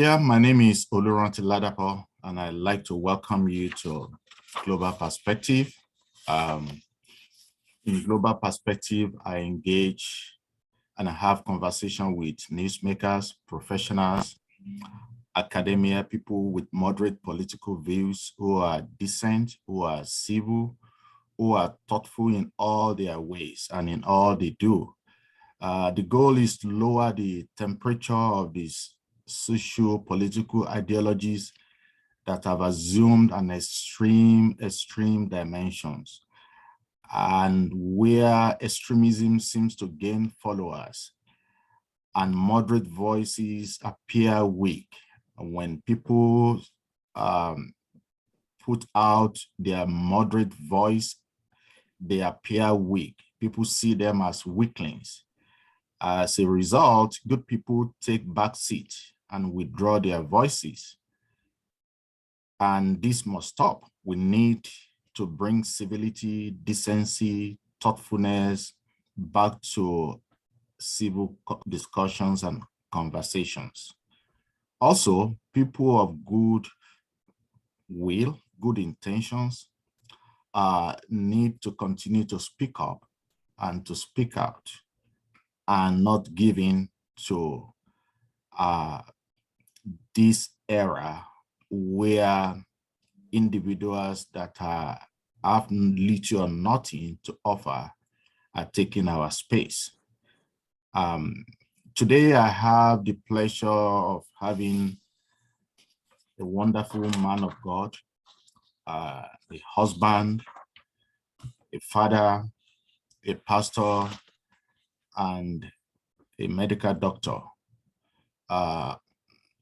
Yeah, my name is Ranti, and I'd like to welcome you to Global Perspective. Um, in Global Perspective, I engage and I have conversation with newsmakers, professionals, academia, people with moderate political views who are decent, who are civil, who are thoughtful in all their ways and in all they do. The goal is to lower the temperature of these socio-political ideologies that have assumed an extreme dimensions, and where extremism seems to gain followers and moderate voices appear weak. When people um, put out their moderate voice, they appear weak. People see them as weaklings. As a result, good people take back seat and withdraw their voices. And this must stop. We need to bring civility, decency, thoughtfulness back to civil discussions and conversations. Also, people of good will, good intentions, need to continue to speak up and to speak out and not give in to this era where individuals that have little or nothing to offer are taking our space. Today, I have the pleasure of having a wonderful man of God, a husband, a father, a pastor, and a medical doctor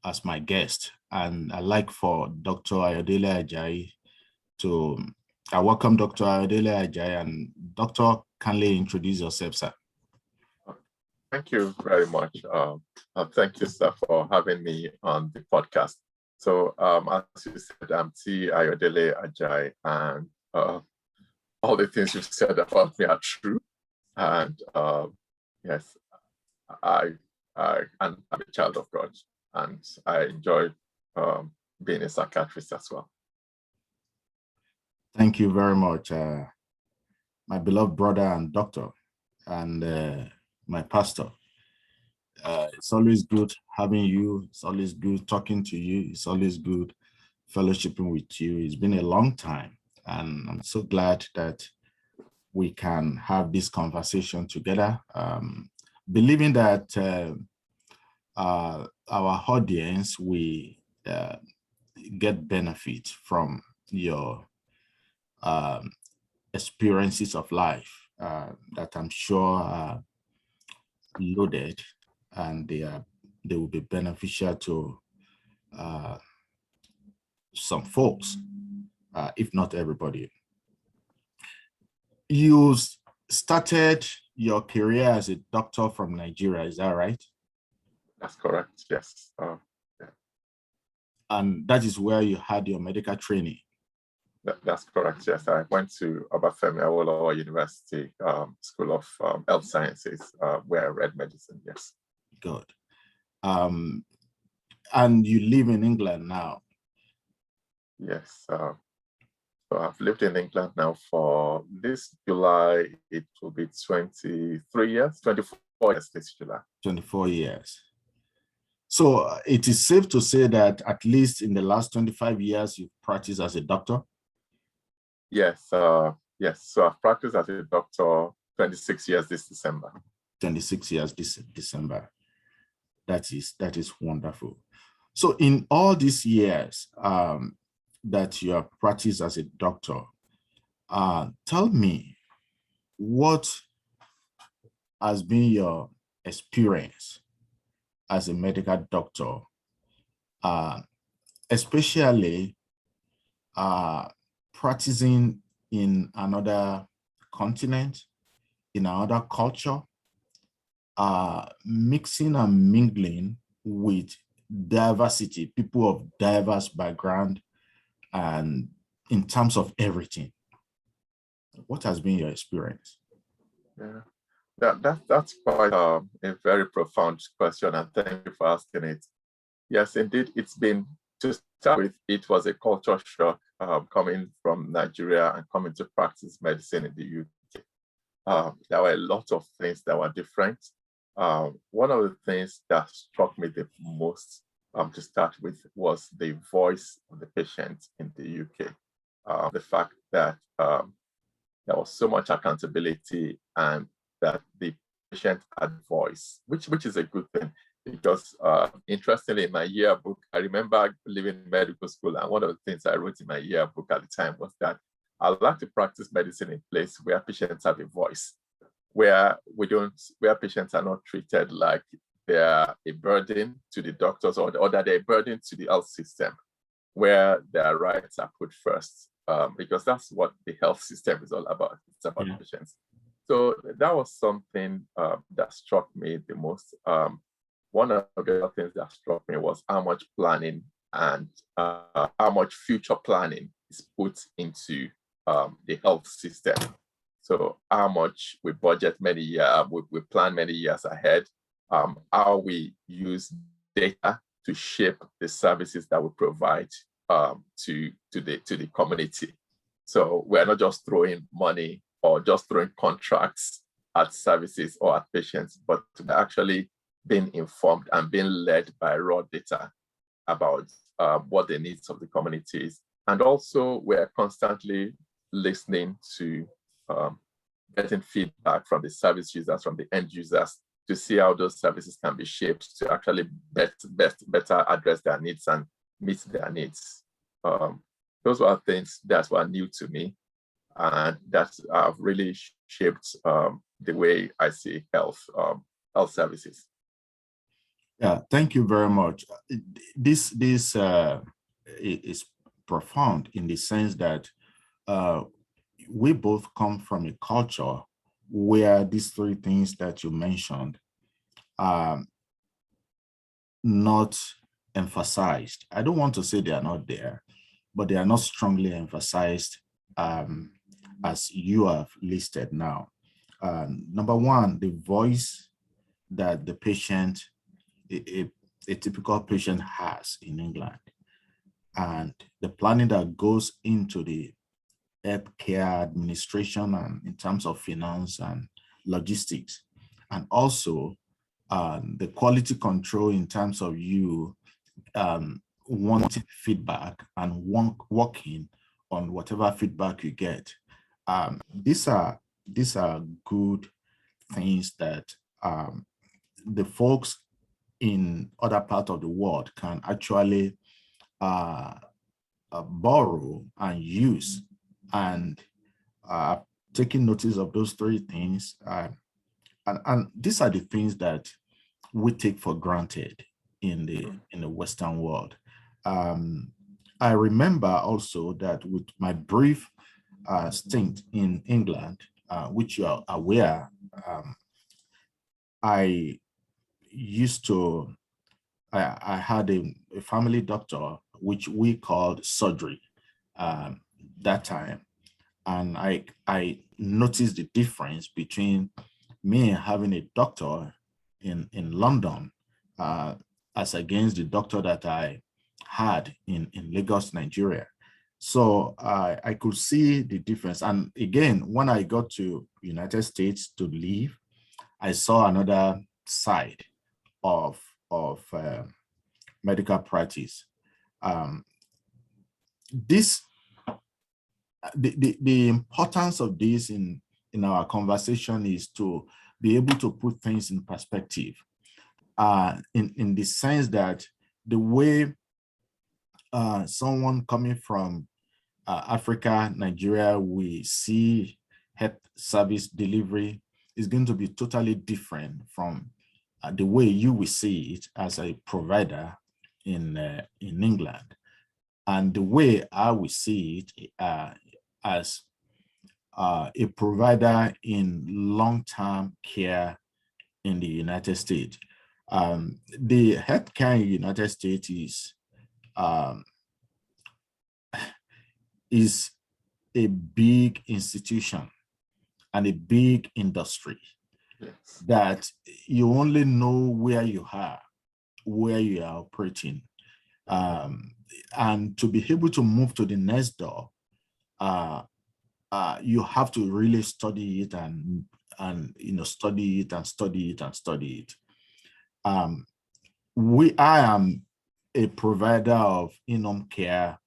as my guest. And I'd like for Dr. Ayodele Ajayi to, I welcome Dr. Ayodele Ajayi, and Dr. kindly introduce yourself, sir. Thank you very much. Thank you, sir, for having me on the podcast. So as you said, I'm T. Ayodele Ajayi, and all the things you said about me are true. And yes, I'm a child of God, and I enjoy being a psychiatrist as well. Thank you very much, my beloved brother and doctor, and my pastor. It's always good having you. It's always good talking to you. It's always good fellowshipping with you. It's been a long time, and I'm so glad that we can have this conversation together, believing that our audience will get benefit from your experiences of life that I'm sure are loaded, and they will be beneficial to some folks, if not everybody. You started your career as a doctor from Nigeria, is that right? That's correct, yes. Yeah. And that is where you had your medical training? That's correct, yes. I went to Obafemi Awolowo University School of Health Sciences, where I read medicine, yes. Good. And you live in England now? Yes. So I've lived in England now for this July, it will be 23 years, 24 years this July. 24 years. So it is safe to say that at least in the last 25 years, you've practiced as a doctor? Yes, yes. So I've practiced as a doctor 26 years this December. 26 years this December. That is wonderful. So in all these years that you have practiced as a doctor, tell me, what has been your experience as a medical doctor, especially practicing in another continent, in another culture, mixing and mingling with diversity, people of diverse background, and in terms of everything? What has been your experience? Yeah, that's quite a very profound question, and thank you for asking it. Yes, indeed. It's been, to start with, it was a culture shock coming from Nigeria and coming to practice medicine in the UK. There were a lot of things that were different. One of the things that struck me the most to start with was the voice of the patient in the UK. The fact that there was so much accountability and that the patient had voice, which is a good thing. Because interestingly, in my yearbook, I remember leaving medical school, and one of the things I wrote in my yearbook at the time was that I'd like to practice medicine in a place where patients have a voice, where patients are not treated like they're a burden to the doctors or that they're a burden to the health system, where their rights are put first, because that's what the health system is all about. It's about patients. So that was something that struck me the most. One of the other things that struck me was how much planning and how much future planning is put into the health system. So how much we budget many years, we plan many years ahead, how we use data to shape the services that we provide to the community. So we're not just throwing money or just throwing contracts at services or at patients, but actually being informed and being led by raw data about what the needs of the communities. And also we're constantly listening to getting feedback from the service users, from the end users, to see how those services can be shaped to actually better address their needs and meet their needs. Those were things that were new to me and that have really shaped the way I see health services. Yeah, thank you very much. This is profound in the sense that we both come from a culture where these three things that you mentioned are not emphasized. I don't want to say they are not there, but they are not strongly emphasized as you have listed now. Number one, the voice that the patient, a typical patient has in England, and the planning that goes into the healthcare administration and in terms of finance and logistics, and also the quality control in terms of you wanting feedback and working on whatever feedback you get. These are good things that the folks in other parts of the world can actually borrow and use, and taking notice of those three things. And these are the things that we take for granted in the Western world. I remember also that with my brief stint in England, which you are aware, I had a family doctor, which we called surgery that time. And I noticed the difference between me having a doctor in London as against the doctor that I had in Lagos, Nigeria. So I could see the difference. And again, when I got to United States to live, I saw another side of medical practice. The importance of this in our conversation is to be able to put things in perspective, in the sense that the way someone coming from Africa, Nigeria, we see health service delivery is going to be totally different from the way you will see it as a provider in England, and the way I will see it as a provider in long-term care in the United States. The healthcare in the United States is a big institution and a big industry. Yes. That you only know where you are where you are operating. And to be able to move to the next door, you have to really study it and study it and study it and study it. I am a provider of in-home care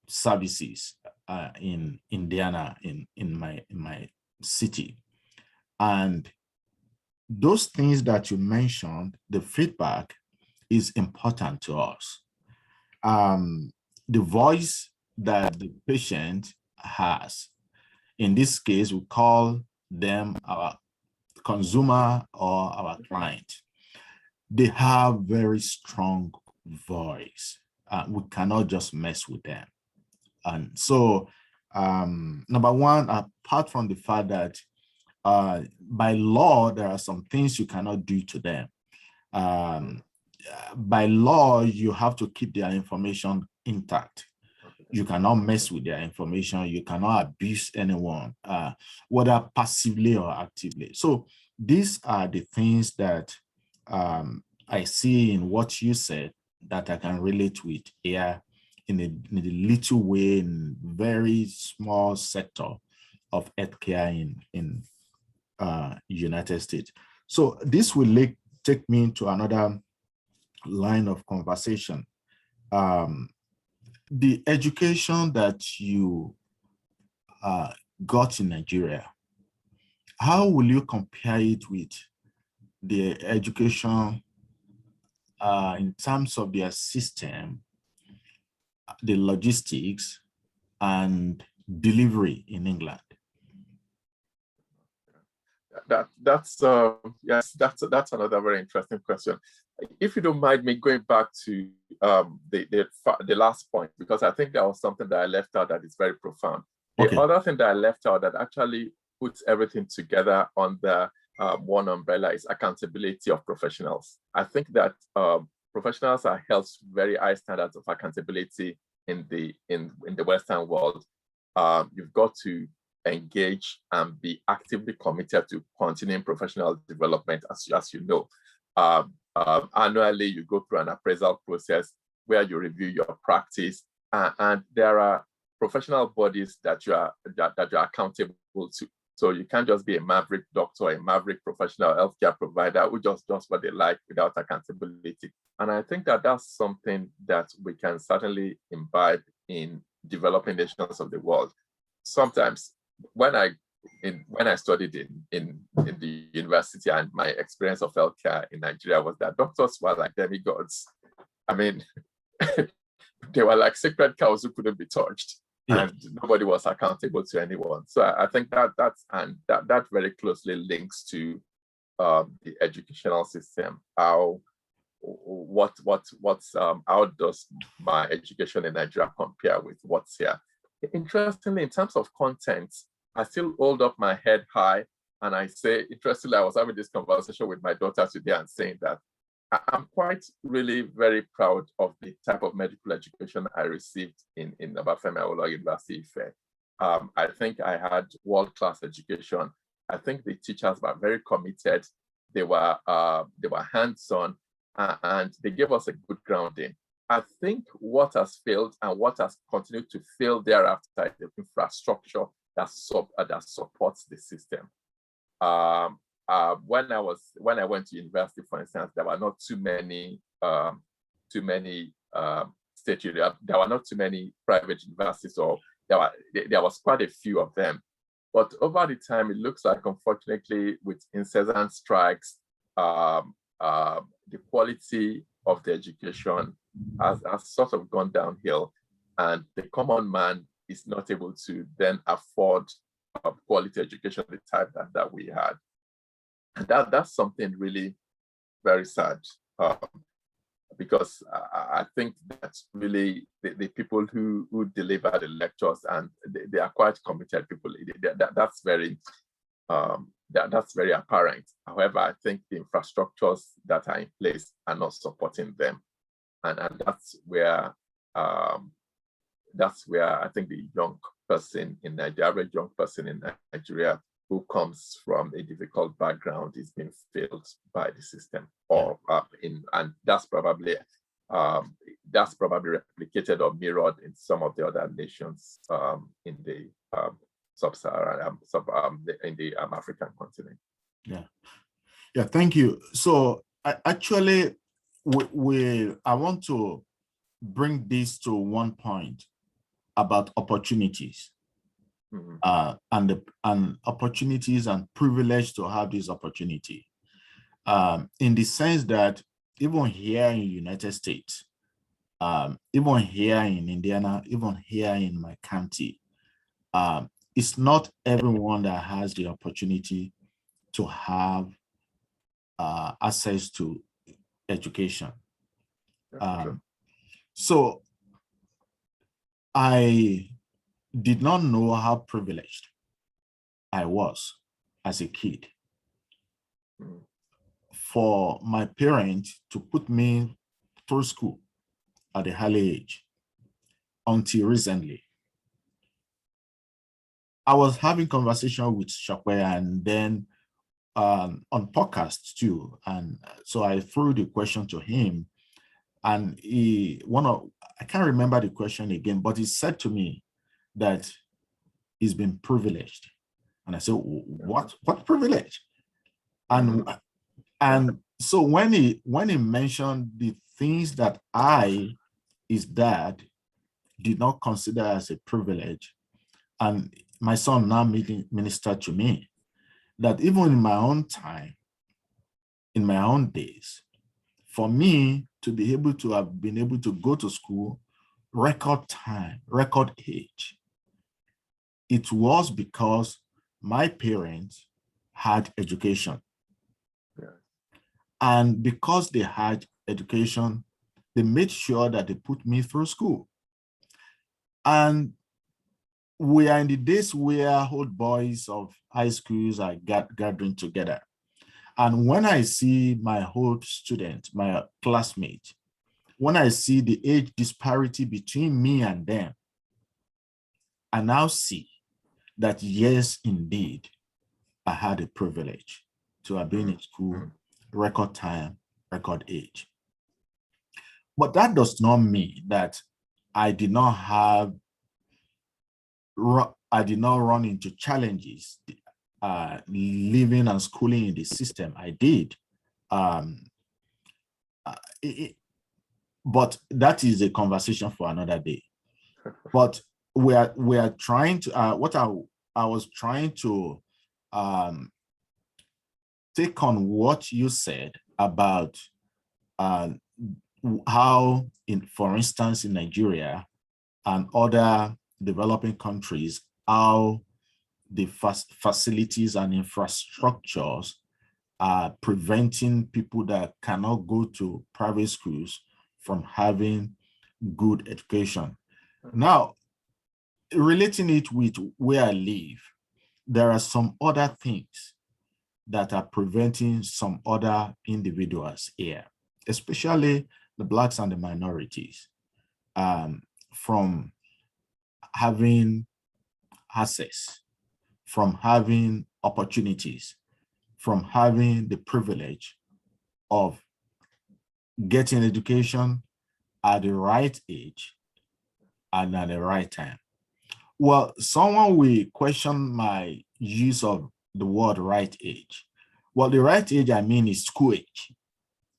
services in Indiana, in my city, and those things that you mentioned, the feedback is important to us. The voice that the patient has, in this case, we call them our consumer or our client. They have very strong voice. We cannot just mess with them. And so, number one, apart from the fact that by law, there are some things you cannot do to them. By law, you have to keep their information intact. You cannot mess with their information. You cannot abuse anyone, whether passively or actively. So these are the things that I see in what you said that I can relate with here in a little way, in very small sector of healthcare in United States. So this will take me into another line of conversation. The education that you got in Nigeria, how will you compare it with the education in terms of their system, the logistics, and delivery in England? That's another very interesting question. If you don't mind me going back to the last point, because I think that was something that I left out that is very profound. The other thing that I left out that actually puts everything together under one umbrella is accountability of professionals. I think that professionals are held to very high standards of accountability in the Western world. You've got to engage and be actively committed to continuing professional development, as you know. Annually, you go through an appraisal process where you review your practice, and there are professional bodies that you are accountable to. So you can't just be a maverick doctor, a maverick professional healthcare provider who just does what they like without accountability. And I think that that's something that we can certainly imbibe in developing nations of the world. Sometimes when I studied in the university, and my experience of healthcare in Nigeria was that doctors were like demigods. I mean, they were like sacred cows who couldn't be touched. Yeah. And nobody was accountable to anyone. So I think that very closely links to the educational system. How does my education in Nigeria compare with what's here? Interestingly, in terms of content, I still hold up my head high, and I say, interestingly, I was having this conversation with my daughter today and saying that I'm quite really very proud of the type of medical education I received in Obafemi Awolowo University Ife. I think I had world-class education. I think the teachers were very committed. They were hands-on, and they gave us a good grounding. I think what has failed and what has continued to fail thereafter is the infrastructure that supports the system. When I went to university, for instance, there were not too many there were not too many private universities, or there was quite a few of them. But over the time, it looks like, unfortunately, with incessant strikes, the quality of the education has sort of gone downhill, and the common man is not able to then afford quality education the type that we had. And that's something really very sad, because I think that's really the people who deliver the lectures, and they are quite committed people. That's very apparent. However, I think the infrastructures that are in place are not supporting them, and that's where I think the average young person in Nigeria who comes from a difficult background is being failed by the system, or and that's probably replicated or mirrored in some of the other nations in the sub-Saharan, in the African continent. Yeah, thank you. So I want to bring this to one point about opportunities. And opportunities and privilege to have this opportunity, in the sense that even here in the United States, even here in Indiana, even here in my county, it's not everyone that has the opportunity to have access to education. So I did not know how privileged I was as a kid for my parents to put me through school at a early age until recently. I was having conversation with Shakwe and then on podcasts too. And so I threw the question to him, and I can't remember the question again, but he said to me that he's been privileged. And I said, what privilege? And so when he mentioned the things that his dad, did not consider as a privilege, and my son now ministered to me, that even in my own time, in my own days, for me to be able to have been able to go to school record time, record age, it was because my parents had education. And because they had education, they made sure that they put me through school. And we are in the days where old boys of high schools are gathering together. And when I see my old student, my classmate, when I see the age disparity between me and them, I now see that yes, indeed, I had a privilege to have been in school, record time, record age. But that does not mean that I did not run into challenges living and schooling in the system. I did. But that is a conversation for another day. But we are trying to, what I was trying to take on what you said about how, for instance, in Nigeria and other developing countries, how the facilities and infrastructures are preventing people that cannot go to private schools from having good education. Now, relating it with where I live, there are some other things that are preventing some other individuals here, especially the Blacks and the minorities, from having access, from having opportunities, from having the privilege of getting education at the right age and at the right time. Well, someone will question my use of the word right age. Well, the right age I mean is school age.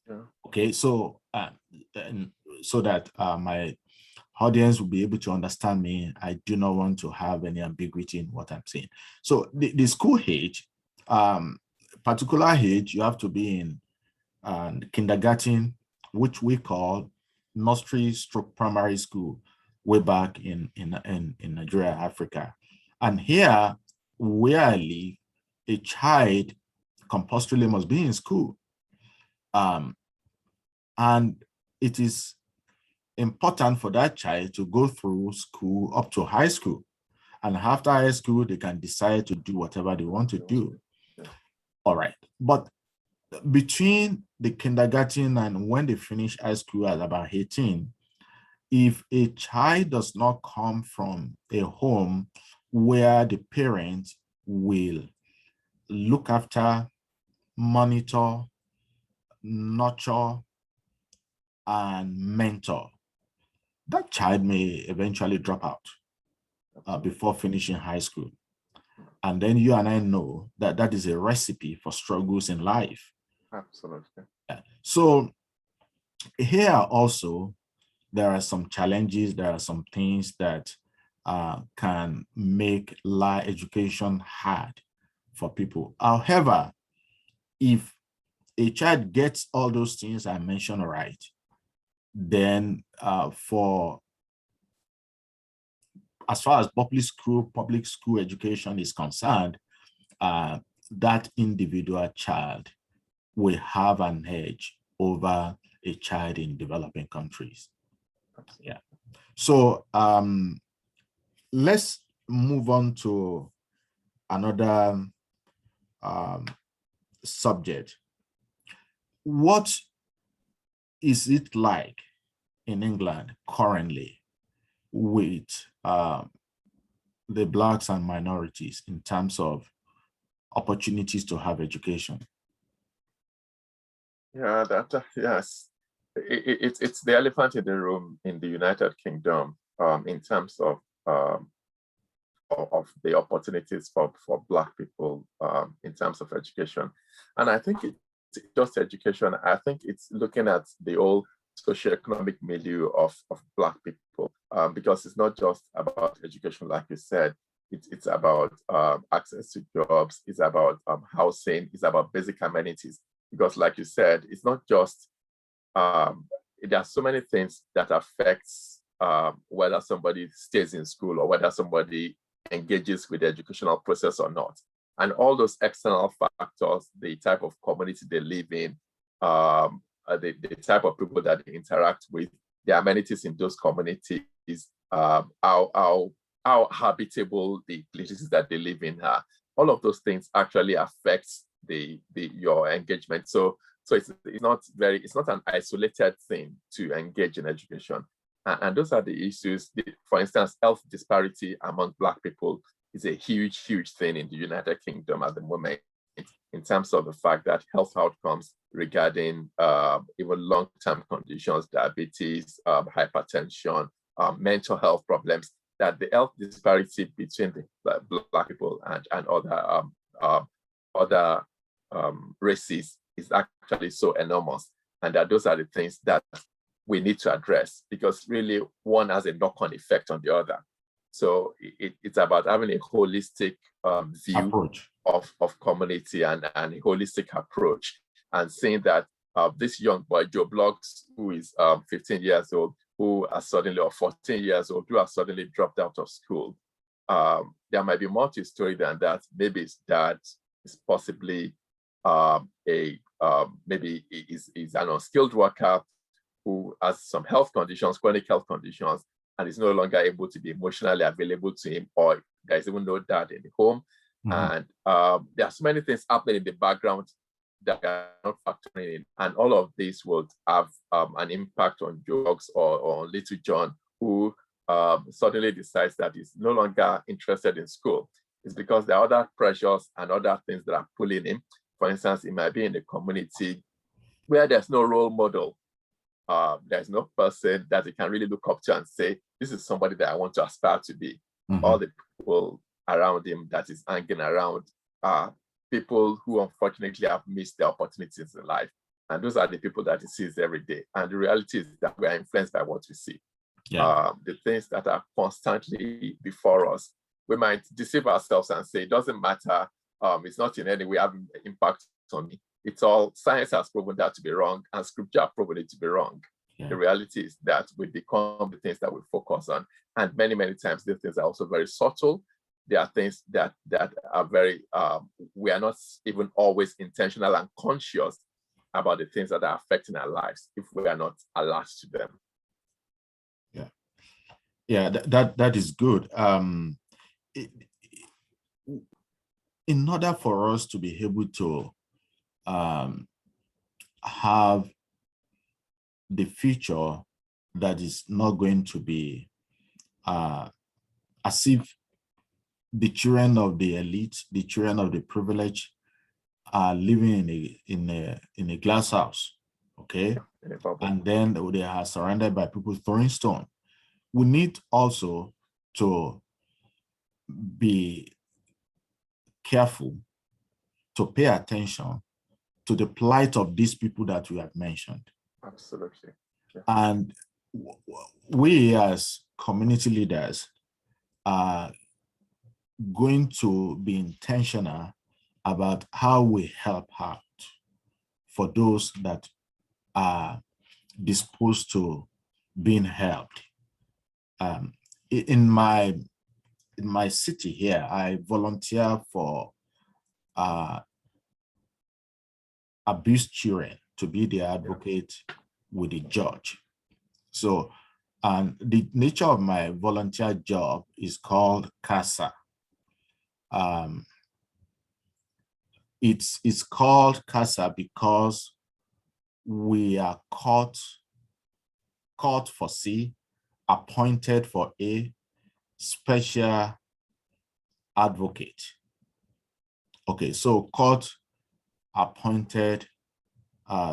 Yeah. Okay, so so that my audience will be able to understand me, I do not want to have any ambiguity in what I'm saying. So the school age, particular age, you have to be in kindergarten, which we call nursery/primary school, way back in Nigeria, Africa. And here, where I live, a child compulsorily must be in school. And it is important for that child to go through school up to high school. And after high school, they can decide to do whatever they want to do. All right. But between the kindergarten and when they finish high school at about 18, if a child does not come from a home where the parents will look after, monitor, nurture, and mentor, that child may eventually drop out before finishing high school. And then you and I know that that is a recipe for struggles in life. Absolutely. So here also, there are some challenges, there are some things that can make education hard for people. However, if a child gets all those things I mentioned right, then for as far as public school education is concerned, that individual child will have an edge over a child in developing countries. Yeah. So let's move on to another subject. What is it like in England currently with the Blacks and minorities in terms of opportunities to have education? Yeah, yes. It's the elephant in the room in the United Kingdom in terms of the opportunities for Black people in terms of education. And I think it's just education. I think it's looking at the whole socioeconomic milieu of Black people, because it's not just about education, like you said. It's about access to jobs, it's about housing, it's about basic amenities. Because like you said, it's not just, there are so many things that affects whether somebody stays in school or whether somebody engages with the educational process or not. And all those external factors, the type of community they live in, the type of people that they interact with, the amenities in those communities, how habitable the places that they live in are. All of those things actually affects your engagement. So it's not an isolated thing to engage in education. And those are the issues. For instance, health disparity among Black people is a huge thing in the United Kingdom at the moment, in terms of the fact that health outcomes regarding even long-term conditions, diabetes, hypertension, mental health problems, that the health disparity between the Black people and other races is actually so enormous. And that those are the things that we need to address, because really one has a knock-on effect on the other. So it's about having a holistic view of community and a holistic approach, and seeing that this young boy, Joe Bloggs, who is 15 years old, who are suddenly, or 14 years old, who have suddenly dropped out of school, there might be more to his story than that. Maybe his dad is possibly maybe is an unskilled worker who has some health conditions, chronic health conditions, and is no longer able to be emotionally available to him, or there's even no dad in the home. And there are so many things happening in the background that are not factoring in. And all of this will have an impact on Jokes or on Little John, who suddenly decides that he's no longer interested in school. It's because there are other pressures and other things that are pulling him. For instance, it might be in a community where there's no role model. There's no person that he can really look up to and say, this is somebody that I want to aspire to be. All the people around him that is hanging around are people who unfortunately have missed their opportunities in life. And those are the people that he sees every day. And the reality is that we are influenced by what we see. The things that are constantly before us, we might deceive ourselves and say, it doesn't matter, it's not in any way having impact on me. It's all, science has proven that to be wrong, and scripture has proven it to be wrong. The reality is that we become the things that we focus on. And many times, these things are also very subtle. There are things that are very, we are not even always intentional and conscious about the things that are affecting our lives if we are not alert to them. That is good. In order for us to be able to have the future that is not going to be as if the children of the elite, the children of the privileged are living in a glass house, okay, in a bubble. and then they are surrounded by people throwing stone. We need also to be careful, to pay attention to the plight of these people that we have mentioned. Absolutely. Yeah. And we as community leaders are going to be intentional about how we help out for those that are disposed to being helped. In my city here, I volunteer for abused children to be the advocate with the judge. So, and the nature of my volunteer job is called CASA. It's called CASA because we are court for C, appointed for A, special advocate. Okay, so court appointed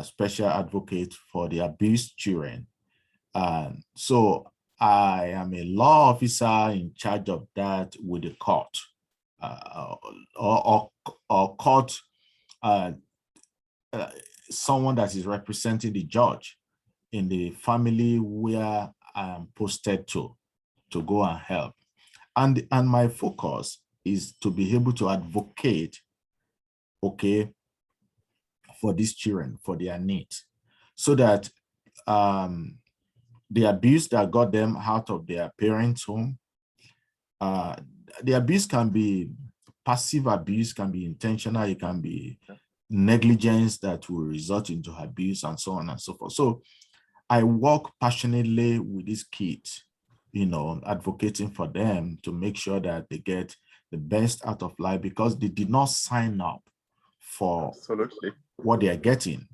special advocate for the abused children. So I am a law officer in charge of that with the court, or court, someone that is representing the judge in the family where I am posted to go and help. And my focus is to be able to advocate, okay, for these children, for their needs, so that the abuse that got them out of their parents' home, the abuse can be passive abuse, can be intentional, it can be negligence that will result into abuse, and so on and so forth. So I work passionately with these kids, advocating for them to make sure that they get the best out of life, because they did not sign up for Absolutely what they are getting.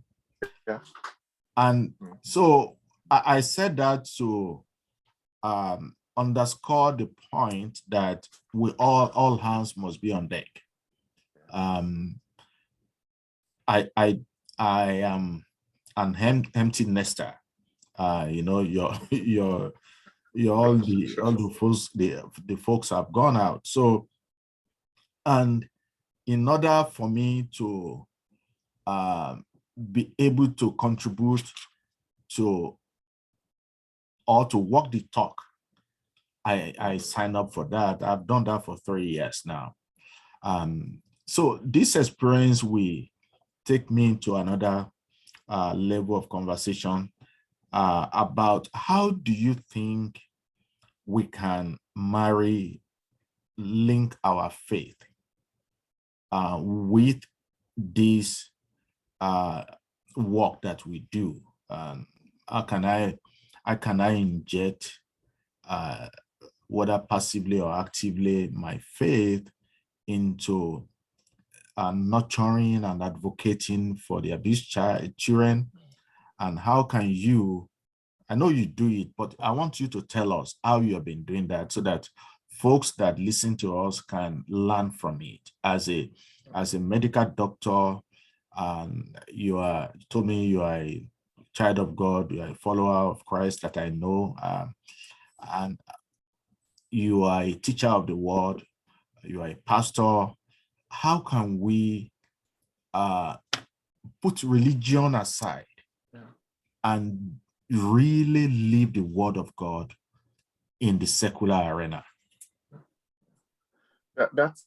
Yeah. And so I said that to underscore the point that we all hands must be on deck. I am an empty nester. You're all the folks have gone out. So, and in order for me to be able to contribute to, or to walk the talk, I signed up for that. I've done that for 3 years now. So this experience will take me to another level of conversation about how do you think we can link our faith with this work that we do. How can I inject, whether passively or actively, my faith into nurturing and advocating for the abused children? And how can you, I know you do it, but I want you to tell us how you have been doing that, so that folks that listen to us can learn from it. As a medical doctor, you told me you are a child of God, you are a follower of Christ that I know, and you are a teacher of the word, you are a pastor. How can we put religion aside and really live the word of God in the secular arena? That's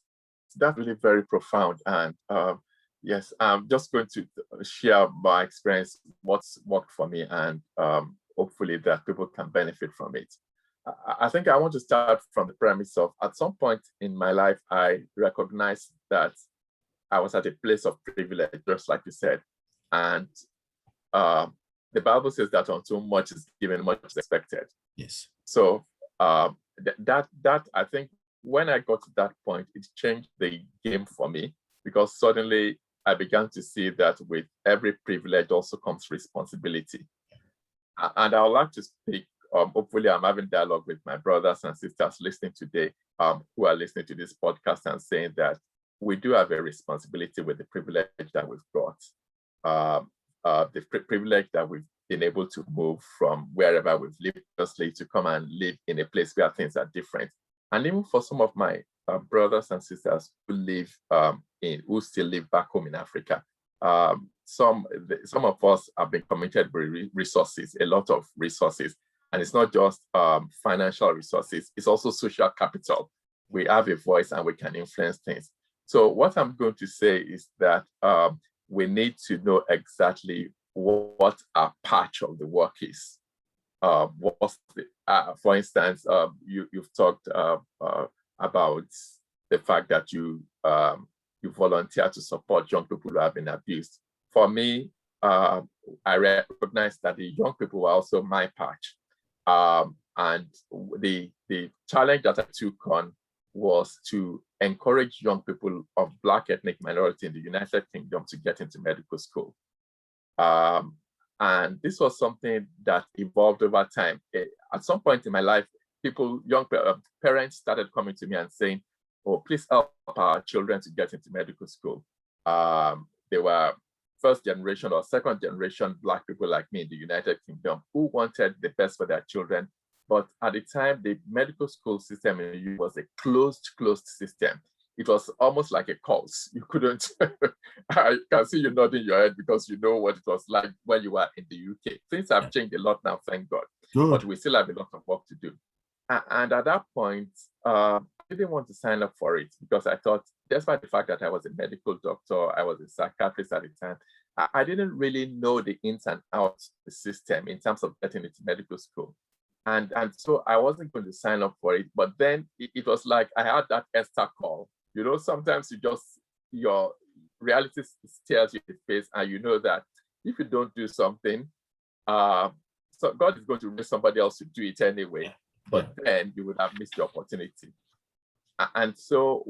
really very profound. And yes, I'm just going to share my experience, what's worked for me, and hopefully that people can benefit from it. I think I want to start from the premise of, at some point in my life, I recognized that I was at a place of privilege, just like you said. And the Bible says that unto much is given, much is expected. Yes. So that I think when I got to that point, it changed the game for me, because suddenly I began to see that with every privilege also comes responsibility. And I would like to speak, hopefully I'm having dialogue with my brothers and sisters listening today, who are listening to this podcast, and saying that we do have a responsibility with the privilege that we've got, the privilege that we've been able to move from wherever we've lived previously to come and live in a place where things are different. And even for some of my brothers and sisters who still live back home in Africa, some of us have been committed with resources, a lot of resources. And it's not just financial resources, it's also social capital. We have a voice and we can influence things. So what I'm going to say is that we need to know exactly what our patch of the work is. For instance, you've talked about the fact that you volunteer to support young people who have been abused. For me, I recognize that the young people are also my patch. And the challenge that I took on was to encourage young people of Black ethnic minority in the United Kingdom to get into medical school. And this was something that evolved over time. At some point in my life, young parents started coming to me and saying, "Oh, please help our children to get into medical school." They were first generation or second generation Black people like me in the United Kingdom who wanted the best for their children. But at the time, the medical school system in the UK was a closed system. It was almost like a cult. You couldn't, I can see you nodding your head because you know what it was like when you were in the UK. Things have changed a lot now, thank God. Good. But we still have a lot of work to do. And at that point, I didn't want to sign up for it because I thought, despite the fact that I was a medical doctor, I was a psychiatrist at the time, I didn't really know the ins and outs of the system in terms of getting into medical school. And so I wasn't going to sign up for it. But then it was like I had that Esther call. You know, sometimes your reality stares you in the face and you know that if you don't do something, so God is going to raise somebody else to do it anyway. But then you would have missed the opportunity. And so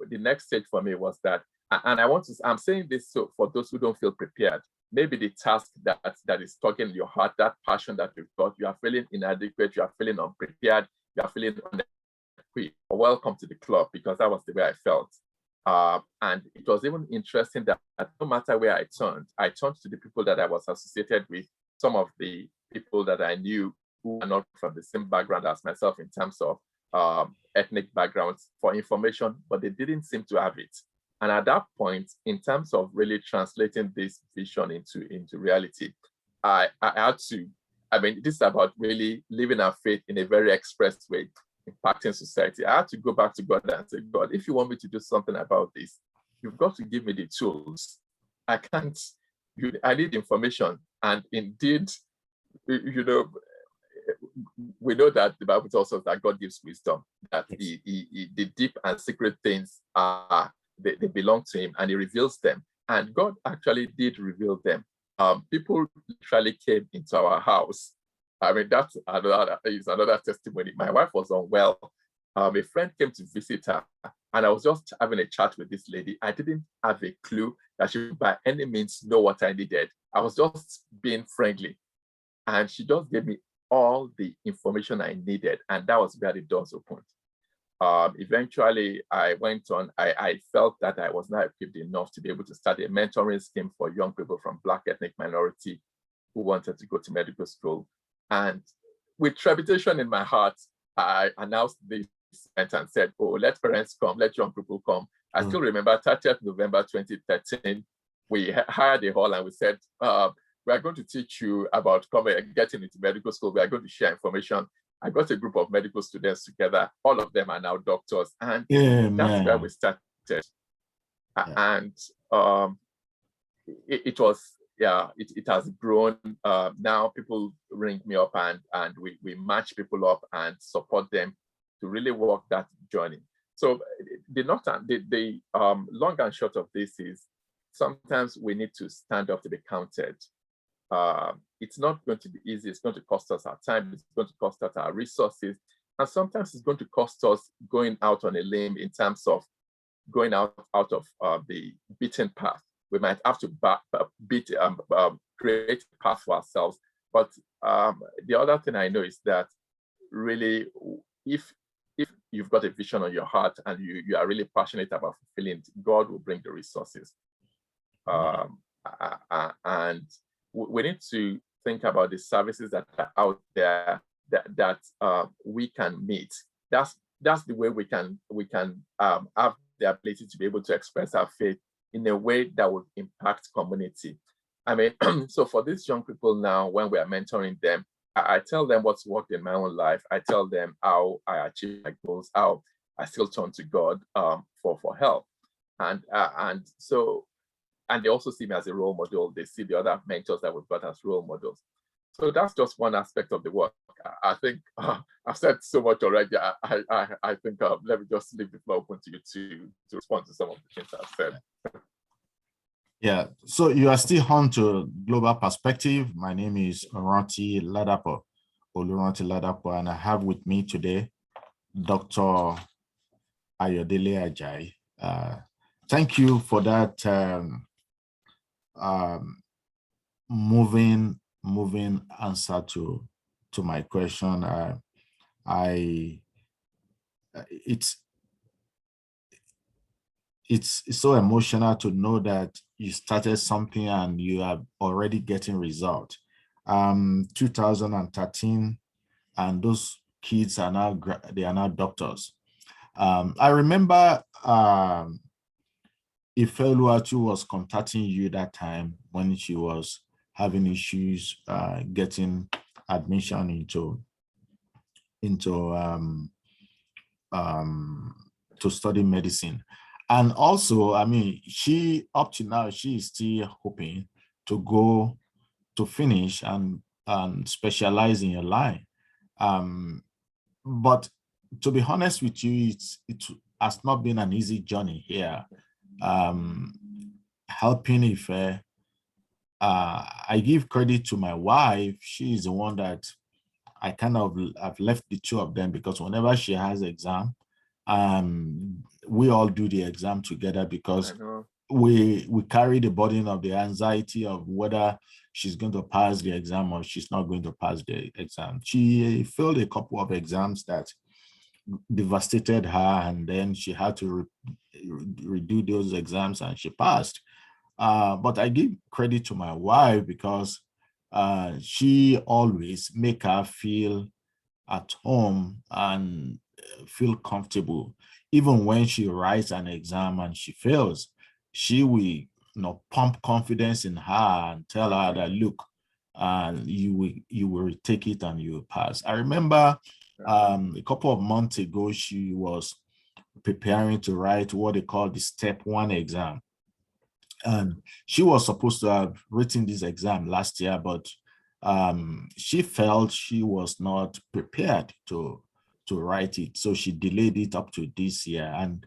the next stage for me was that, and I'm saying this so for those who don't feel prepared, maybe the task that is tugging your heart, that passion that you've got, you are feeling inadequate, you are feeling unprepared, you are feeling unequipped. Welcome to the club, because that was the way I felt. And it was even interesting that no matter where I turned to the people that I was associated with, some of the people that I knew who are not from the same background as myself in terms of ethnic backgrounds for information, but they didn't seem to have it. And at that point, in terms of really translating this vision into reality, I had to, this is about really living our faith in a very express way, impacting society. I had to go back to God and say, God, if you want me to do something about this, you've got to give me the tools. I need information. And indeed, we know that the Bible tells us that God gives wisdom, that the deep and secret things they belong to him, and he reveals them. And God actually did reveal them. People literally came into our house. That's another testimony. My wife was unwell. A friend came to visit her, and I was just having a chat with this lady. I didn't have a clue that she would by any means know what I needed. I was just being friendly. And she just gave me all the information I needed, and that was where the doors opened. Eventually, I went on. I felt that I was not equipped enough to be able to start a mentoring scheme for young people from Black ethnic minority who wanted to go to medical school. And with trepidation in my heart, I announced this event and said, "Oh, let parents come, let young people come." I still remember 30th November 2013, we hired a hall and we said, we are going to teach you about getting into medical school. We are going to share information. I got a group of medical students together. All of them are now doctors. And that's where we started. And it has grown. Now people ring me up and we match people up and support them to really walk that journey. So the long and short of this is sometimes we need to stand up to be counted. It's not going to be easy. It's going to cost us our time. It's going to cost us our resources. And sometimes it's going to cost us going out on a limb in terms of going out of the beaten path. We might have to create a path for ourselves. But the other thing I know is that really, if you've got a vision on your heart and you are really passionate about fulfilling it, God will bring the resources. And we need to think about the services that are out there that we can meet. That's the way we can have the ability to be able to express our faith in a way that would impact community. I mean, so for these young people now, when we are mentoring them, I tell them what's worked in my own life. I tell them how I achieve my goals, how I still turn to God for help. And they also see me as a role model. They see the other mentors that we've got as role models. So that's just one aspect of the work. I think I've said so much already. I think let me just leave the floor open to you to respond to some of the things I've said. Yeah, so you are still on to Global Perspective. My name is Ranti Ladapo, Ranti Ladapo, and I have with me today Dr. Ayodele Ajayi. Thank you for that moving answer to my question. It's so emotional to know that you started something and you are already getting results. 2013, and those kids are now doctors. I remember Ifeluatu was contacting you that time when she was having issues getting admission into to study medicine. And also, I mean, she up to now, she is still hoping to go to finish and specialize in your line. But to be honest with you, it has not been an easy journey here. Helping Ife, I give credit to my wife. She is the one that I kind of have left the two of them, because whenever she has exam, we all do the exam together, because we carry the burden of the anxiety of whether she's going to pass the exam or she's not going to pass the exam. She failed a couple of exams that devastated her, and then she had to redo those exams, and she passed. But I give credit to my wife, because she always make her feel at home and feel comfortable. Even when she writes an exam and she fails, she will pump confidence in her and tell her that, look, you will take it and you will pass. I remember a couple of months ago, she was preparing to write what they call the step 1 exam. And she was supposed to have written this exam last year, but she felt she was not prepared to write it. So she delayed it up to this year. And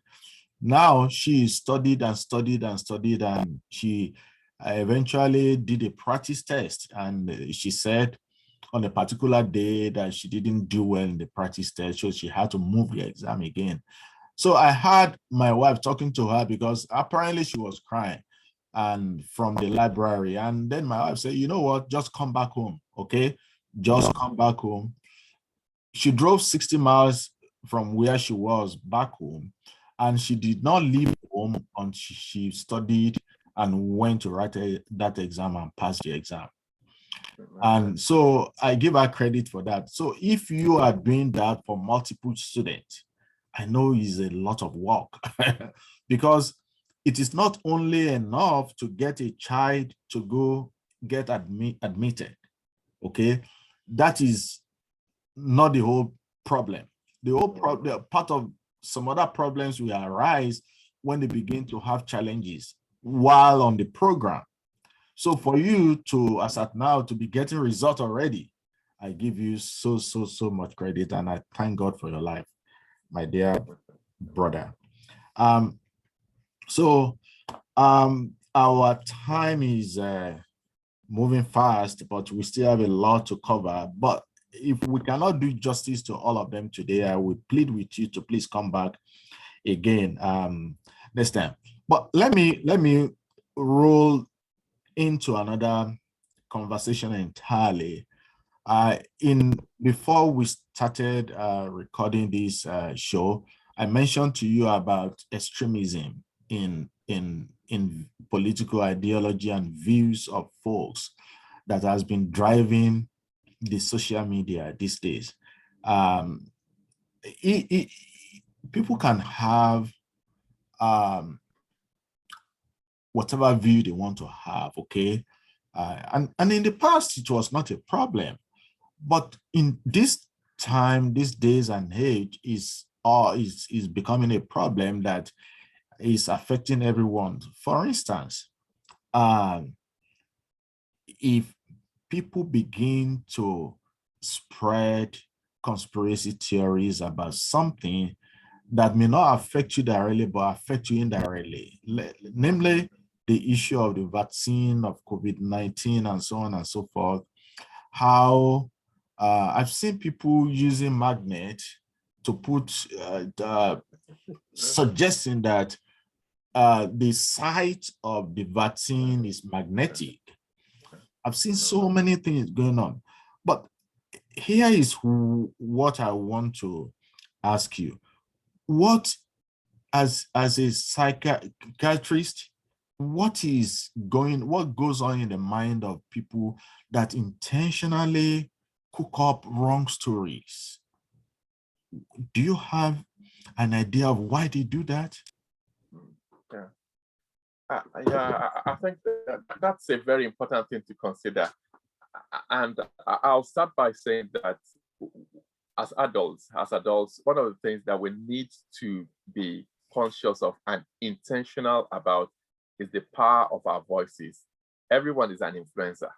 now she studied and studied and studied, and she eventually did a practice test. And she said on a particular day that she didn't do well in the practice test, so she had to move the exam again. So I had my wife talking to her, because apparently she was crying and from the library. And then my wife said, you know what, just come back home, okay? Just come back home. She drove 60 miles from where she was back home, and she did not leave home until she studied and went to write that exam and passed the exam. And so I give her credit for that. So if you are doing that for multiple students, I know it's a lot of work because it is not only enough to get a child to go get admitted, okay? That is not the whole problem. The whole problem, part of some other problems will arise when they begin to have challenges while on the program. So for you to, as at now, to be getting results already, I give you so much credit, and I thank God for your life, my dear brother. Our time is moving fast, but we still have a lot to cover. But if we cannot do justice to all of them today, I would plead with you to please come back again next time. But let me roll into another conversation entirely. Before we started recording this show, I mentioned to you about extremism in political ideology and views of folks that has been driving the social media these days. People can have whatever view they want to have, okay? And in the past, it was not a problem. But in this time, these days and age, is becoming a problem that is affecting everyone. For instance, if people begin to spread conspiracy theories about something that may not affect you directly, but affect you indirectly, namely the issue of the vaccine of COVID-19 and so on and so forth, how I've seen people using magnet to put, suggesting that the site of the vaccine is magnetic. I've seen so many things going on. But here is what I want to ask you. What, as a psychiatrist, what goes on in the mind of people that intentionally cook up wrong stories? Do you have an idea of why they do that? Yeah, I think that's a very important thing to consider. And I'll start by saying that as adults, one of the things that we need to be conscious of and intentional about is the power of our voices. Everyone is an influencer.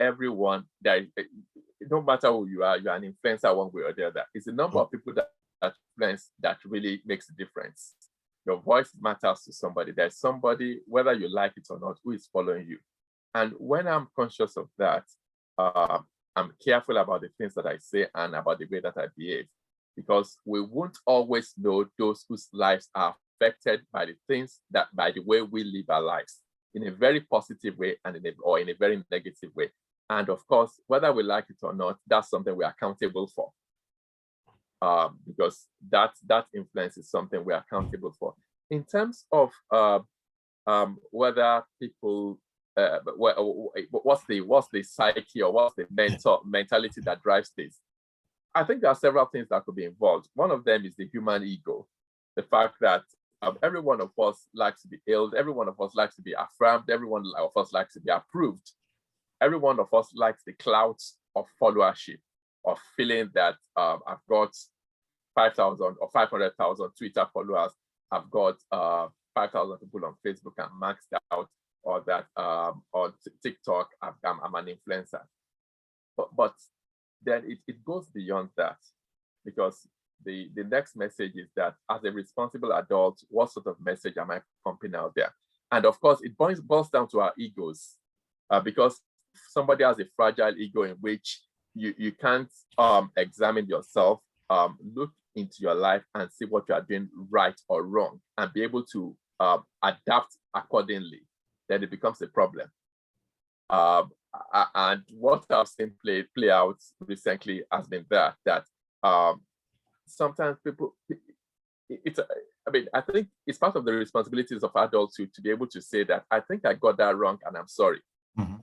Everyone, no matter who you are, you're an influencer one way or the other. It's the number of people that influence that really makes a difference. Your voice matters to somebody. There's somebody, whether you like it or not, who is following you. And when I'm conscious of that, I'm careful about the things that I say and about the way that I behave, because we won't always know those whose lives are affected by the things by the way we live our lives, in a very positive way and or in a very negative way. And of course, whether we like it or not, that's something we're accountable for. Because that influence is something we're accountable for. In terms of whether people, what's the psyche or what's the mentality that drives this? I think there are several things that could be involved. One of them is the human ego, the fact that every one of us likes to be hailed, every one of us likes to be affirmed, every one of us likes to be approved. Every one of us likes the clout of followership, of feeling that I've got 5,000 or 500,000 Twitter followers, I've got 5,000 people on Facebook and maxed out, or that on TikTok, I'm an influencer. But then it goes beyond that, because the next message is that as a responsible adult, what sort of message am I pumping out there? And of course, it boils down to our egos, because somebody has a fragile ego in which you can't examine yourself, look into your life and see what you are doing right or wrong, and be able to adapt accordingly, then it becomes a problem. And what I've seen play out recently has been that sometimes people, I think it's part of the responsibilities of adults to be able to say that I think I got that wrong and I'm sorry. Mm-hmm.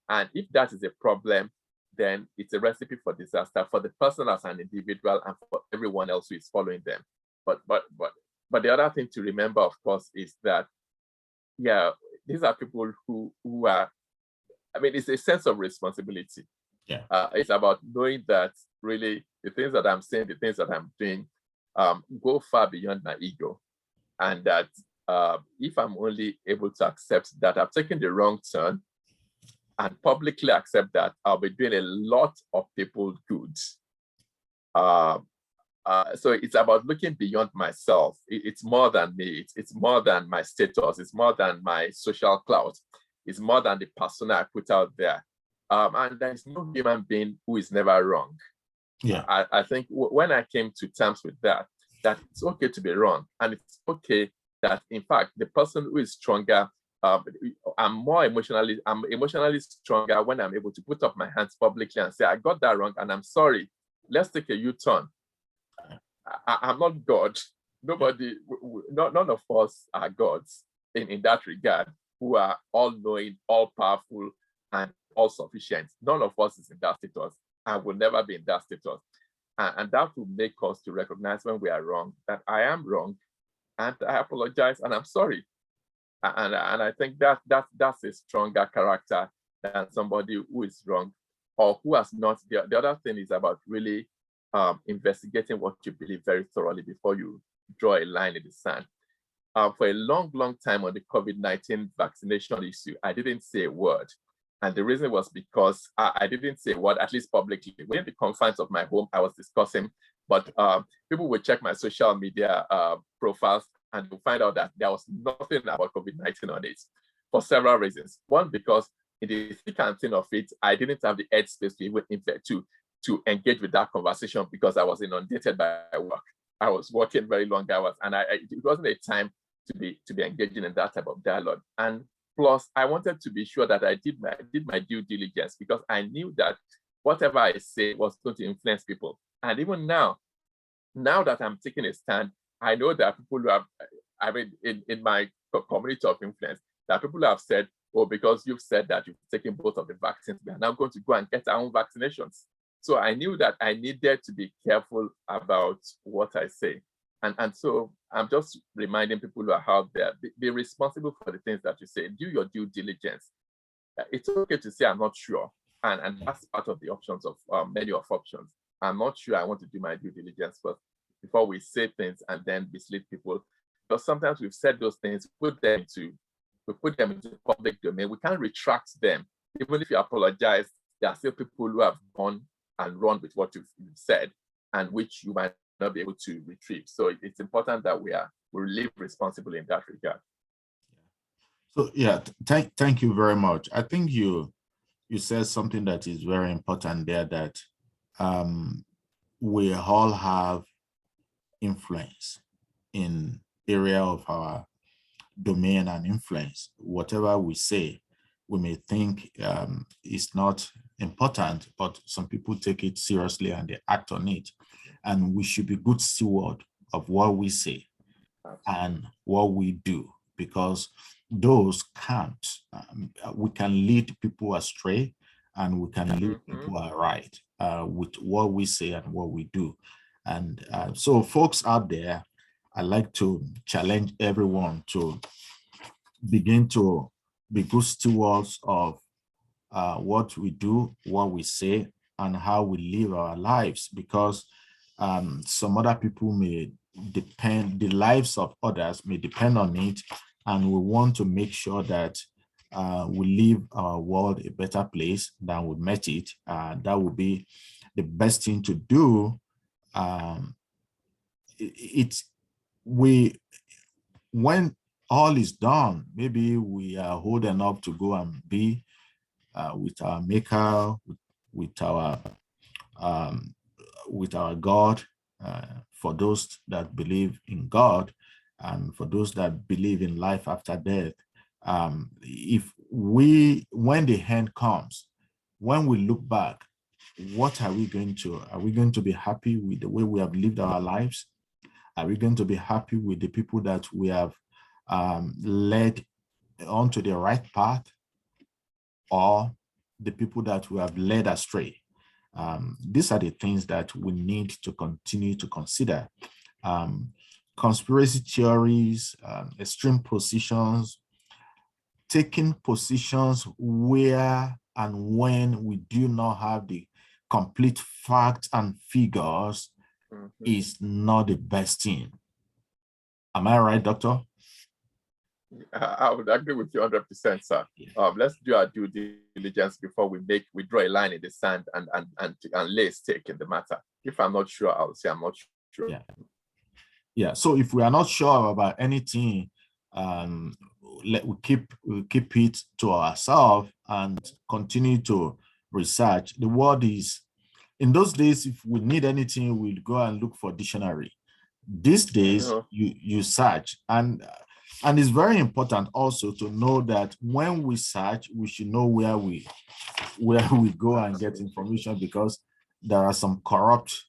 And if that is a problem, then it's a recipe for disaster for the person as an individual and for everyone else who is following them. But the other thing to remember, of course, is that, yeah, these are people who are, it's a sense of responsibility. Yeah. It's about knowing that really the things that I'm saying, the things that I'm doing, go far beyond my ego. And that if I'm only able to accept that I've taken the wrong turn and publicly accept that, I'll be doing a lot of people good. So it's about looking beyond myself. It's more than me. It's more than my status. It's more than my social clout. It's more than the persona I put out there. And there's no human being who is never wrong. Yeah. I think when I came to terms with that it's okay to be wrong. And it's okay that, in fact, the person who is stronger, I'm emotionally stronger when I'm able to put up my hands publicly and say, I got that wrong and I'm sorry. Let's take a U-turn. I'm not God. Nobody, none of us are gods in that regard, who are all knowing, all powerful, and all sufficient. None of us is in that status and will never be in that status. And that will make us to recognize when we are wrong, that I am wrong, and I apologize, and I'm sorry. And I think that's a stronger character than somebody who is wrong or who has not. The other thing is about really investigating what you believe very thoroughly before you draw a line in the sand. For a long time on the COVID-19 vaccination issue, I didn't say a word. And the reason was because I didn't say a word, at least publicly. Within the confines of my home, I was discussing, but people would check my social media profiles and you'll find out that there was nothing about COVID-19 on it for several reasons. One, because in the thick and thin of it, I didn't have the headspace to even to engage with that conversation because I was inundated by work. I was working very long hours, and it wasn't a time to be engaging in that type of dialogue. And plus, I wanted to be sure that I did my due diligence because I knew that whatever I say was going to influence people. And even now that I'm taking a stand, I know that people who have, in my community of influence, that people have said, oh, because you've said that you've taken both of the vaccines, we are now going to go and get our own vaccinations. So I knew that I needed to be careful about what I say. And so I'm just reminding people who are out there, be responsible for the things that you say, do your due diligence. It's okay to say, I'm not sure. And that's part of the options of many of options. I'm not sure I want to do my due diligence first before we say things and then mislead people. Because sometimes we've said those things, we put them into public domain. We can't retract them. Even if you apologize, there are still people who have gone and run with what you've said, and which you might not be able to retrieve. So it's important that we live responsibly in that regard. So yeah, thank you very much. I think you said something that is very important there, that we all have influence in area of our domain and influence. Whatever we say, we may think is not important, but some people take it seriously and they act on it. And we should be good steward of what we say and what we do, because those count. We can lead people astray and we can lead people aright with what we say and what we do. And so folks out there, I'd like to challenge everyone to begin to be good stewards of what we do, what we say, and how we live our lives, because some other people may depend, the lives of others may depend on it, and we want to make sure that we leave our world a better place than we met it. That would be the best thing to do. When all is done, maybe we are old enough to go and be with our maker, with our God, for those that believe in God, and for those that believe in life after death. When the end comes, when we look back, what are we going to be happy with the way we have lived our lives? Are we going to be happy with the people that we have led onto the right path, or the people that we have led astray? These are the things that we need to continue to consider. Conspiracy theories, extreme positions, taking positions where and when we do not have the complete facts and figures is not the best thing. Am I right, Doctor? I would agree with you 100%, sir. Yeah. Let's do our due diligence before we draw a line in the sand and lay a stake in the matter. If I'm not sure, I'll say I'm not sure. Yeah. So if we are not sure about anything, we keep it to ourselves and continue to research. The word is, in those days, if we need anything, we'll go and look for dictionary. These days, you search, and And it's very important also to know that when we search, we should know where we go and get information, because there are some corrupt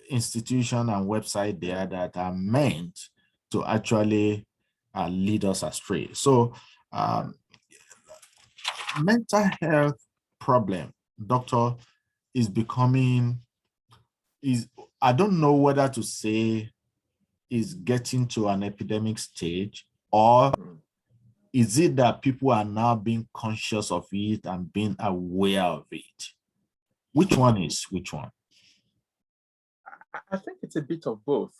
institution and website there that are meant to actually lead us astray. So mental health problem, doctor, is becoming, I don't know whether to say is getting to an epidemic stage, or is it that people are now being conscious of it and being aware of it? Which one is which one? I think it's a bit of both.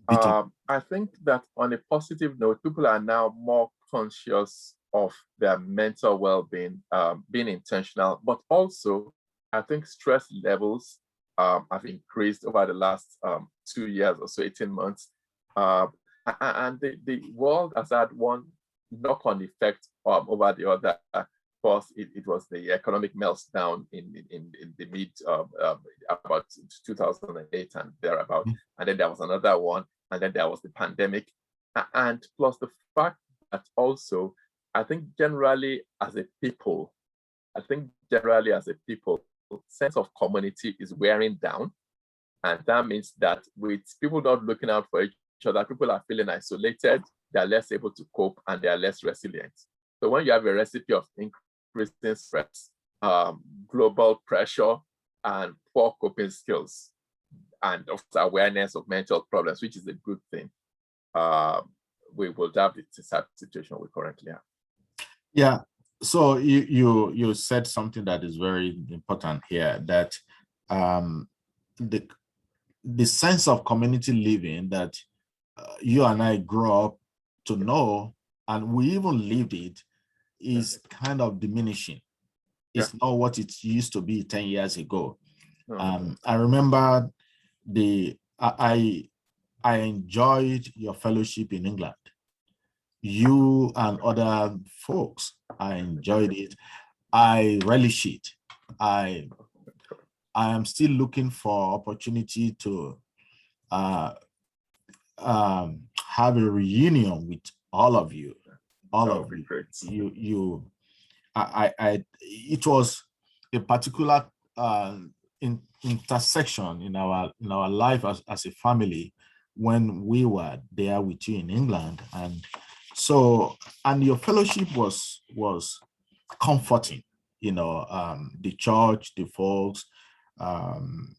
Bit of, I think that on a positive note, people are now more conscious of their mental well-being, being intentional, but also I think stress levels have increased over the last 2 years or so, 18 months. And the world has had one knock-on effect over the other. Of course, it was the economic meltdown in the mid about 2008 and thereabout, and then there was another one, and then there was the pandemic, and plus the fact that also, I think generally as a people, sense of community is wearing down, and that means that with people not looking out for each other, people are feeling isolated, they're less able to cope, and they're less resilient. So when you have a recipe of increasing stress, global pressure, and poor coping skills, and of awareness of mental problems, which is a good thing, we will have the situation we currently have. Yeah. So you said something that is very important here, that the sense of community living that you and I grew up to know, and we even lived it, is kind of diminishing. It's not what it used to be 10 years ago. I remember I enjoyed your fellowship in England. You and other folks, I enjoyed it. I relish it. I am still looking for opportunity to have a reunion with all of you. All of you. Great. It was a particular intersection in our life as a family when we were there with you in England, and your fellowship was comforting. The church, the folks. I'm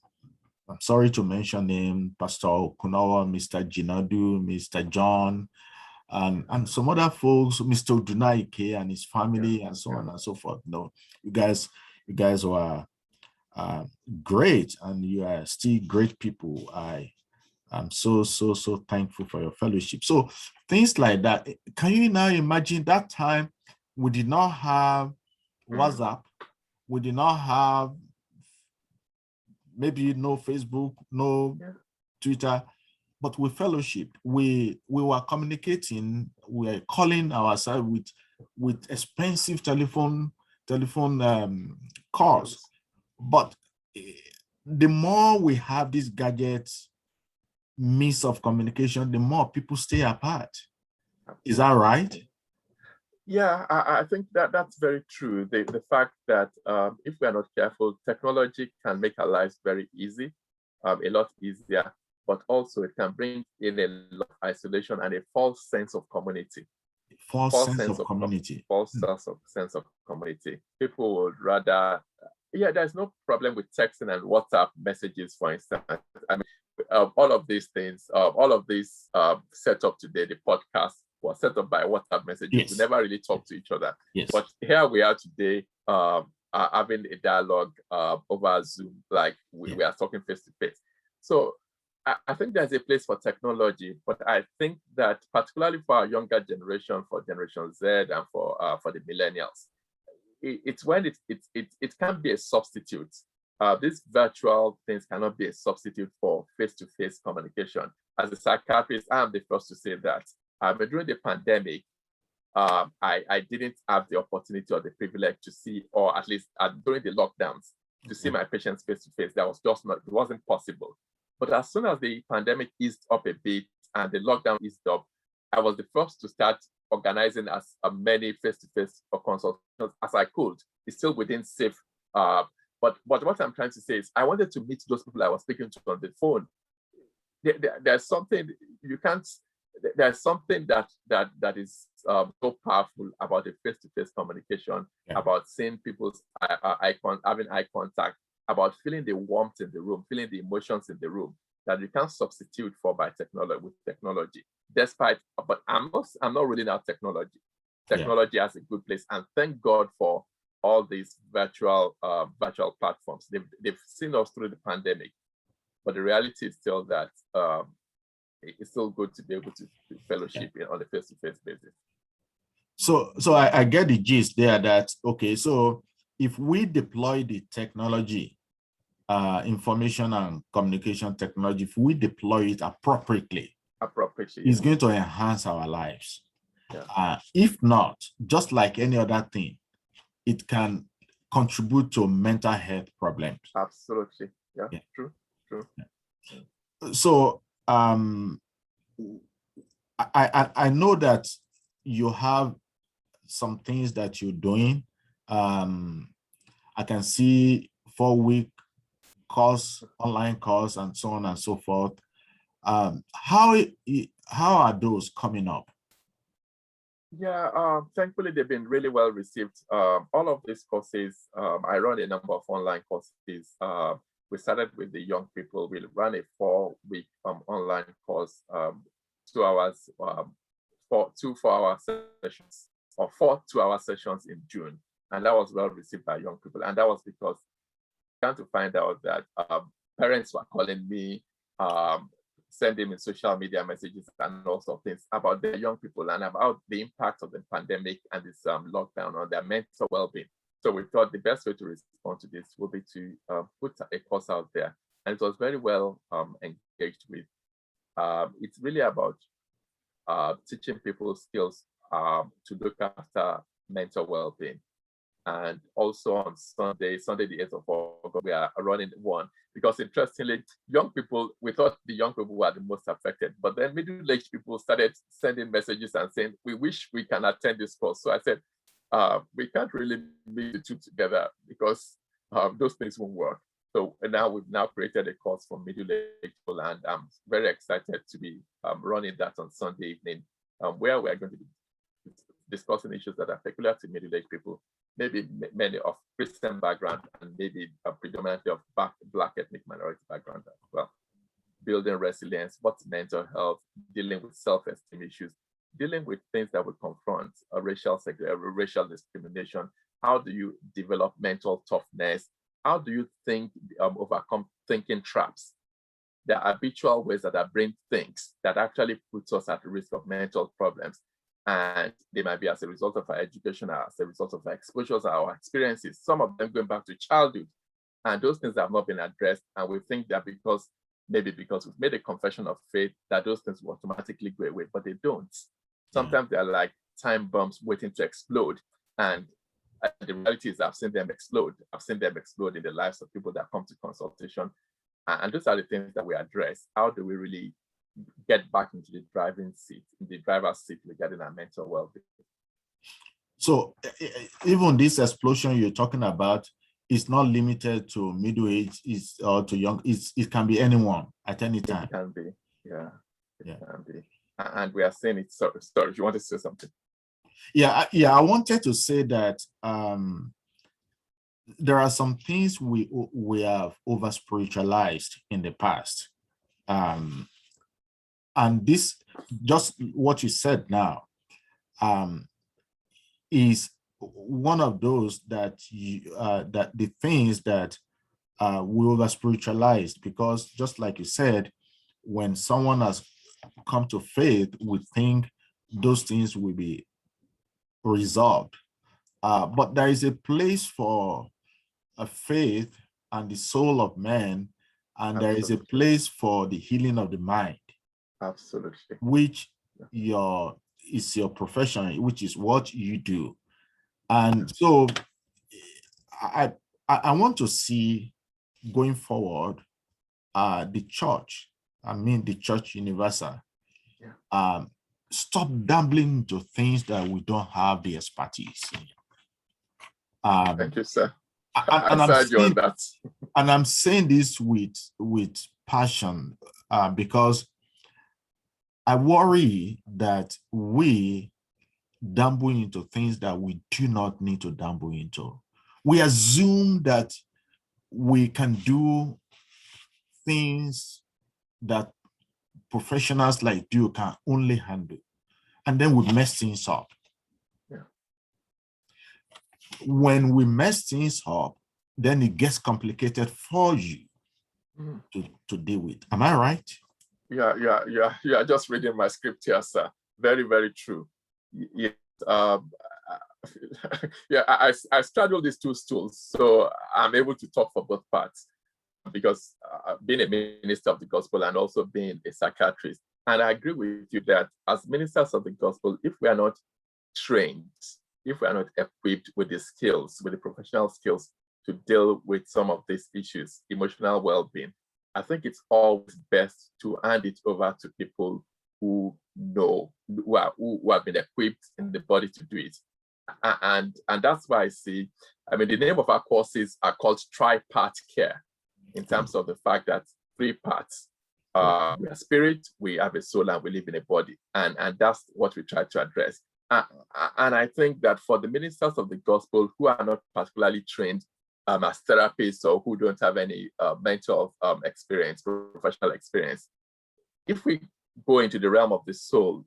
sorry to mention name, Pastor Okunawa, Mr. Jinadu, Mr. John, and some other folks, Mr. Dunaike and his family, and so on and so forth. No, you guys were great, and you are still great people. I'm so thankful for your fellowship. So things like that. Can you now imagine that time? We did not have WhatsApp. We did not have maybe no Facebook, no Twitter, but we fellowship. We were communicating. We were calling ourselves with expensive telephone calls. But the more we have these gadgets, means of communication, the more people stay apart. Is that right? Yeah, I think that's very true. The fact that if we are not careful, technology can make our lives very easy, a lot easier, but also it can bring in a lot of isolation and a false sense of community. False sense of community. Sense of community. People would rather, there's no problem with texting and WhatsApp messages, for instance. I mean, all of these things, all of these set up today, the podcast was set up by WhatsApp messages. Yes. We never really talk to each other. Yes. But here we are today, having a dialogue over Zoom, like we are talking face to face. So I think there's a place for technology, but I think that particularly for our younger generation, for Generation Z and for the millennials, it's when it can be a substitute. These virtual things cannot be a substitute for face-to-face communication. As a psychiatrist, I am the first to say that. During the pandemic, I didn't have the opportunity or the privilege to see, or at least during the lockdowns, to see my patients face-to-face. That was just not, it wasn't possible. But as soon as the pandemic eased up a bit and the lockdown eased up, I was the first to start organizing as many face-to-face consultations as I could. It's still within safe. But what I'm trying to say is I wanted to meet those people I was speaking to on the phone. There's something you can't. There's something that is so powerful about the face-to-face communication, about seeing people's having eye contact, about feeling the warmth in the room, feeling the emotions in the room that you can't substitute for by technology. Despite, but I'm not ruling out technology. Technology has a good place, and thank God for all these virtual platforms. They've seen us through the pandemic, but the reality is still that it's still good to be able to fellowship on a face-to-face basis. So I get the gist there that, okay, so if we deploy the technology, information and communication technology, if we deploy it appropriately, it's going to enhance our lives. If not, just like any other thing, it can contribute to mental health problems. Absolutely. Yeah. True. So I know that you have some things that you're doing. I can see 4-week course, online course, and so on and so forth. How are those coming up? Yeah, thankfully they've been really well received. All of these courses, I run a number of online courses. We started with the young people. We ran a 4-week online course, 2 hours, for 2 4-hour sessions, or 4 2-hour sessions in June, and that was well received by young people. And that was because I began to find out that parents were calling me, sending me social media messages and all sorts of things about their young people and about the impact of the pandemic and this lockdown on their mental well-being. So we thought the best way to respond to this would be to put a course out there, and it was very well engaged with. It's really about teaching people skills to look after mental well-being. And also on Sunday the 8th of August, we are running one, because interestingly, young people, we thought the young people were the most affected, but then middle-aged people started sending messages and saying, we wish we can attend this course. So I said, we can't really meet the two together because those things won't work. So now we've created a course for middle-aged people, and I'm very excited to be running that on Sunday evening, where we're going to be discussing issues that are peculiar to middle-aged people, maybe many of Christian background, and maybe predominantly of Black ethnic minority background as well. Building resilience, what's mental health, dealing with self-esteem issues, dealing with things that would confront racial discrimination. How do you develop mental toughness? How do you overcome thinking traps? The habitual ways that our brain thinks that actually puts us at risk of mental problems. And they might be as a result of our education, as a result of our exposures, our experiences, some of them going back to childhood. And those things have not been addressed. And we think that because we've made a confession of faith, that those things will automatically go away, but they don't. Sometimes they're like time bombs waiting to explode. And the reality is I've seen them explode. I've seen them explode in the lives of people that come to consultation. And those are the things that we address. How do we really get back into the driver's seat regarding our mental well-being? So even this explosion you're talking about is not limited to middle age or to young. It can be anyone at any time. It can be, yeah. It can be. And we are saying it. Sorry, you want to say something? Yeah. I wanted to say that there are some things we have over spiritualized in the past. And this, just what you said now, is one of those that that the things that we over spiritualized, because just like you said, when someone has come to faith, we think those things will be resolved. But there is a place for a faith and the soul of man, and there is a place for the healing of the mind. Absolutely. Which is your profession, which is what you do. And so I want to see going forward the church universal, stop dabbling into things that we don't have the expertise in. Thank you, sir. And on that. And I'm saying this with passion because I worry that we dabble into things that we do not need to dabble into. We assume that we can do things that professionals like you can only handle, and then we mess things up. Yeah. When we mess things up, then it gets complicated for you to deal with. Am I right? Yeah. Just reading my script here, sir. Very, very true. Yeah. I straddle these two stools, so I'm able to talk for both parts because being a minister of the gospel and also being a psychiatrist. And I agree with you that as ministers of the gospel, if we are not trained, if we are not equipped with the skills, with the professional skills to deal with some of these issues, emotional well-being, I think it's always best to hand it over to people who know, who have been equipped in the body to do it. And that's why the name of our courses are called tri-part care, in terms of the fact that 3 parts. We are spirit, we have a soul, and we live in a body. And that's what we try to address. And I think that for the ministers of the gospel who are not particularly trained as therapists or who don't have any mental experience, professional experience, if we go into the realm of the soul,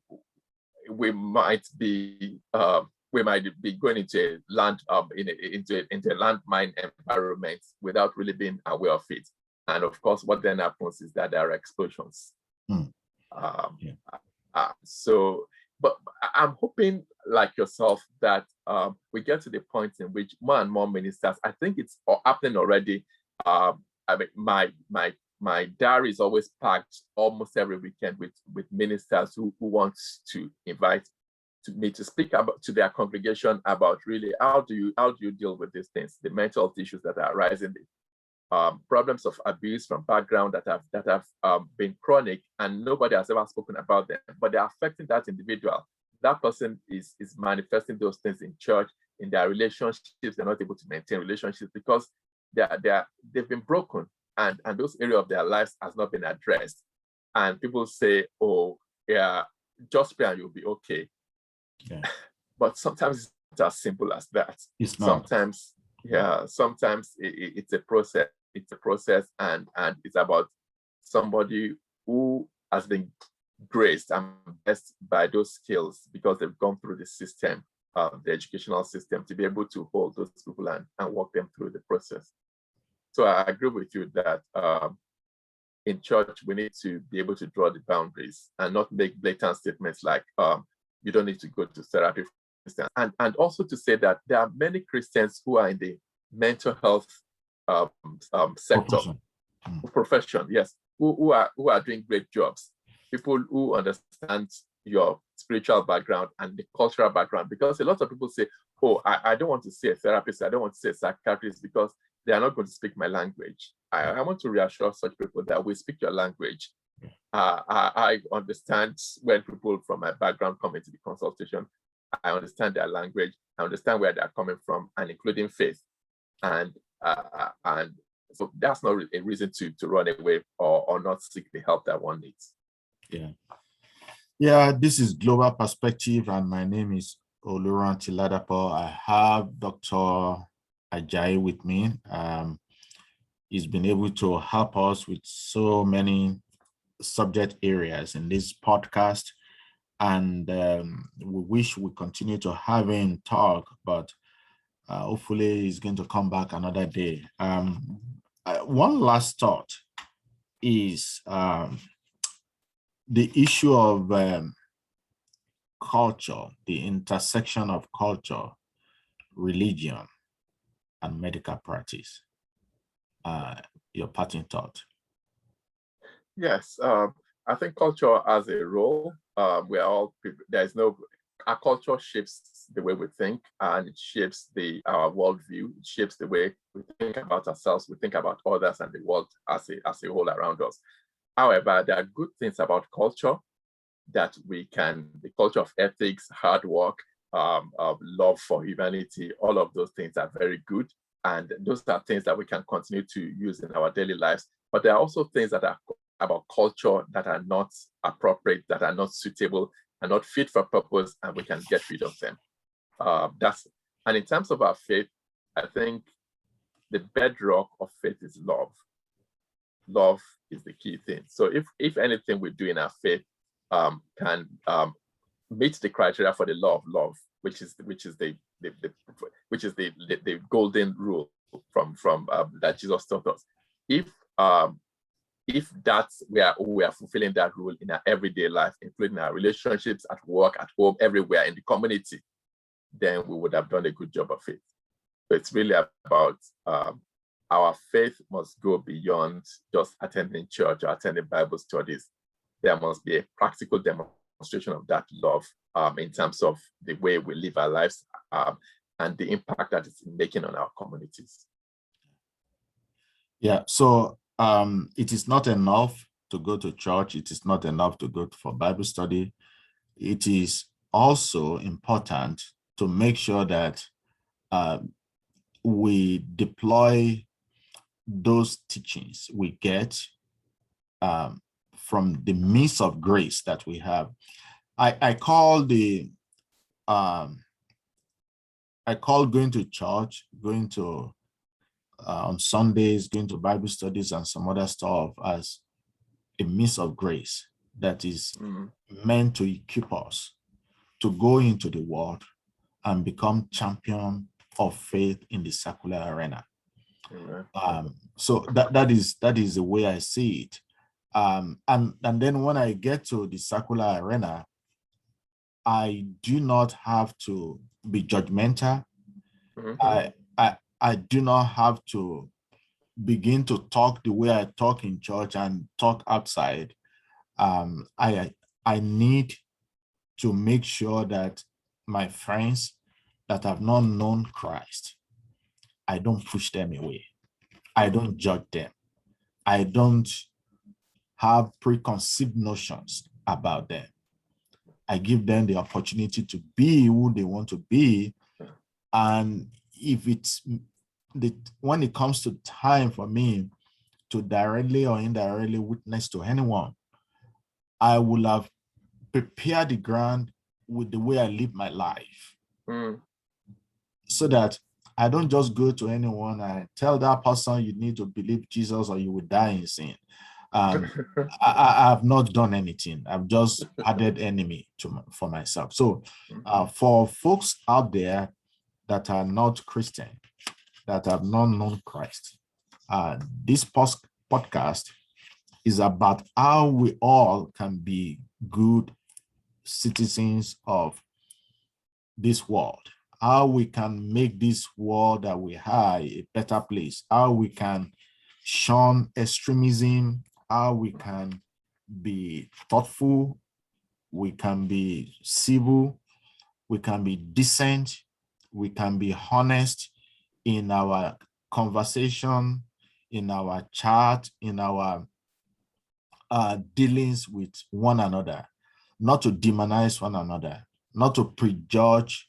we might be going into a land into a landmine environment without really being aware of it. And of course, what then happens is that there are explosions. But I'm hoping, like yourself, that we get to the point in which more and more ministers, I think it's happening already. My diary is always packed almost every weekend with ministers who want to invite me to speak about to their congregation about really how do you deal with these things, the mental health issues that are arising, the problems of abuse from background that have been chronic and nobody has ever spoken about them, but they're affecting that individual. That person is manifesting those things in church, in their relationships. They're not able to maintain relationships because they've been broken, and those areas of their lives has not been addressed. And people say, oh yeah, just pray and you'll be okay. Yeah. But sometimes it's not as simple as that. It's not. Sometimes it's a process. It's a process, and it's about somebody who has been graced and blessed by those skills because they've gone through the system, the educational system, to be able to hold those people and walk them through the process. So I agree with you that in church, we need to be able to draw the boundaries and not make blatant statements like, you don't need to go to therapy, for instance. And also to say that there are many Christians who are in the mental health sector, profession, yes, who are doing great jobs. People who understand your spiritual background and the cultural background, because a lot of people say, oh, I don't want to see a therapist, I don't want to see a psychiatrist because they are not going to speak my language. I want to reassure such people that we speak your language. I understand when people from my background come into the consultation, I understand their language, I understand where they're coming from, and including faith. And so that's not a reason to run away or not seek the help that one needs. Yeah, this is Global Perspective, and my name is Ranti Ladapo. I have Dr. Ajayi with me. He's been able to help us with so many subject areas in this podcast, and we wish we continue to have him talk, but hopefully he's going to come back another day. One last thought is the issue of culture, the intersection of culture, religion, and medical practice. Your parting thought. Yes, I think culture has a role. We are all, our culture shapes the way we think, and it shapes our worldview. It shapes the way we think about ourselves, we think about others and the world as a whole around us. However, there are good things about culture, that we can, the culture of ethics, hard work, love for humanity, all of those things are very good. And those are things that we can continue to use in our daily lives. But there are also things that are about culture that are not appropriate, that are not suitable, and not fit for purpose, and we can get rid of them. And in terms of our faith, I think the bedrock of faith is love. Love is the key thing. So if anything we do in our faith can meet the criteria for the law of love, which is the golden rule from that Jesus taught us. If that's we are fulfilling that rule in our everyday life, including our relationships, at work, at home, everywhere in the community, then we would have done a good job of it. So it's really about our faith must go beyond just attending church or attending Bible studies. There must be a practical demonstration of that love in terms of the way we live our lives and the impact that it's making on our communities. Yeah, so it is not enough to go to church. It is not enough to go for Bible study. It is also important to make sure that we deploy those teachings we get from the means of grace that we have. I call going to church, going to on Sundays, going to Bible studies and some other stuff as a means of grace that is meant to equip us to go into the world and become champion of faith in the secular arena. So that is the way I see it. And then when I get to the secular arena, I do not have to be judgmental. I do not have to begin to talk the way I talk in church and talk outside. I need to make sure that my friends that have not known Christ, I don't push them away. I don't judge them. I don't have preconceived notions about them. I give them the opportunity to be who they want to be. And if when it comes to time for me to directly or indirectly witness to anyone, I will have prepared the ground with the way I live my life. So that I don't just go to anyone and tell that person you need to believe Jesus or you will die in sin. I have not done anything. I've just added enemy for myself. So for folks out there that are not Christian, that have not known Christ, this podcast is about how we all can be good citizens of this world, how we can make this world that we have a better place, how we can shun extremism, how we can be thoughtful, we can be civil, we can be decent, we can be honest in our conversation, in our chat, in our dealings with one another, not to demonize one another, not to prejudge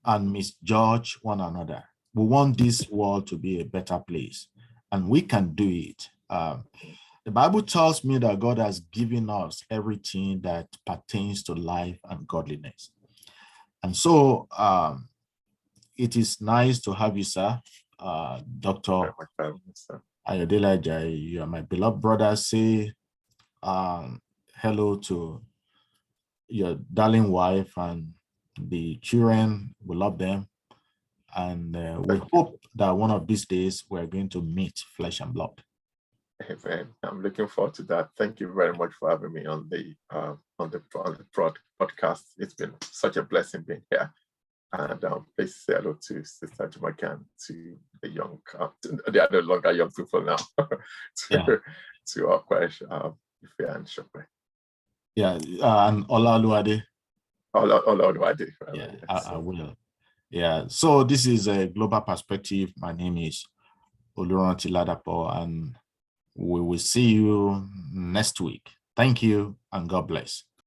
and misjudge one another. We want this world to be a better place, and we can do it. The Bible tells me that God has given us everything that pertains to life and godliness. And so it is nice to have you, sir. Dr. Ayodele Ajayi, you are my beloved brother. Say hello to your darling wife and the children. We love them. And we hope that one of these days we're going to meet flesh and blood. Amen. I'm looking forward to that. Thank you very much for having me on the podcast. It's been such a blessing being here. And please say hello to Sister Jamaican, to the young, they are no longer young people now, to our question, Ife and Shokwe. Yeah, and Olaoluwade. Olaoluwade. Yeah, I will. Yeah, so this is a Global Perspective. My name is Ranti Ladapo, and we will see you next week. Thank you, and God bless.